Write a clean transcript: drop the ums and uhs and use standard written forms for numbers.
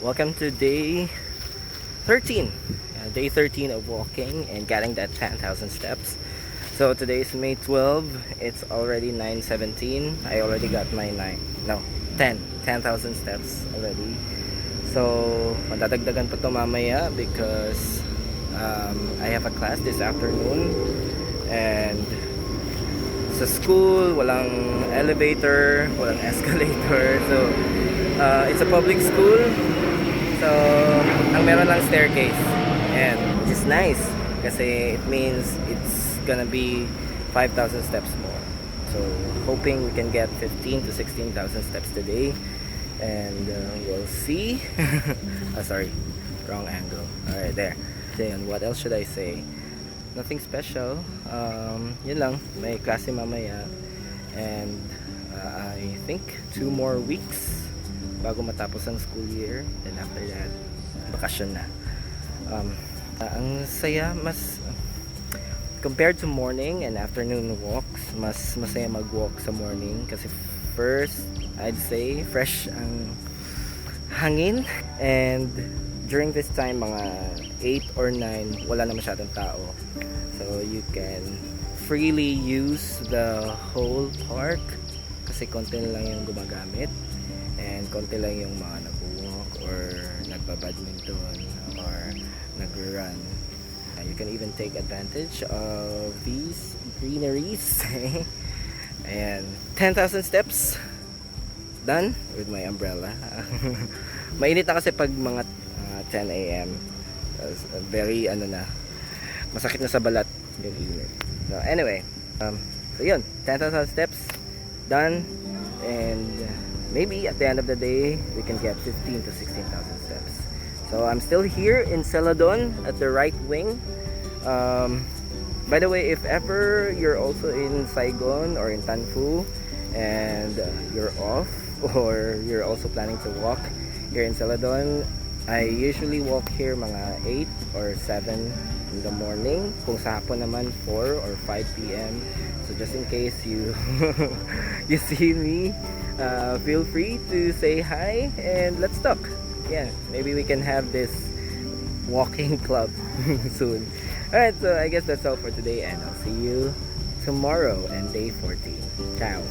Welcome to day 13. Day 13 of walking and getting that 10,000 steps. So today is May 12. It's already 9:17. I already got my 10,000 steps already. So madadagdagan pa to mamaya because I have a class this afternoon, and sa school walang elevator, walang escalator. So it's a public school. So ang meron lang staircase, and which is nice kasi it means it's gonna be 5,000 steps more. So hoping we can get 15 to 16,000 steps today, and we'll see. Sorry, wrong angle. Alright, there. Then what else should I say? Nothing special. Yun lang, may klase mamaya, and I think 2 more weeks bago matapos ang school year, and after that bakasyon na. Ang saya, mas compared to morning and afternoon walks, mas masaya mag-walk sa morning kasi first, I'd say fresh ang hangin, and during this time mga 8 or 9 wala na masyadong tao, so you can freely use the whole park kasi konti lang yung gumagamit, and konti lang yung mga nag-walk or nagba-badminton or nag-run. You can even take advantage of these greeneries. And 10,000 steps done with my umbrella. Mainit na kasi pag mga 10 a.m. Very masakit na sa balat yung init. So anyway, so yun, 10,000 steps done, and maybe at the end of the day we can get 15 to 16,000 steps. So I'm still here in Celadon at the right wing. By the way, if ever you're also in Saigon or in Tanfu and you're off, or you're also planning to walk here in Celadon, I usually walk here mga 8 or 7 in the morning. Kung sa hapon naman 4 or 5 p.m. So just in case you you see me, feel free to say hi and let's talk. Yeah, maybe we can have this walking club soon. Alright, so I guess that's all for today, and I'll see you tomorrow and day 14. Ciao.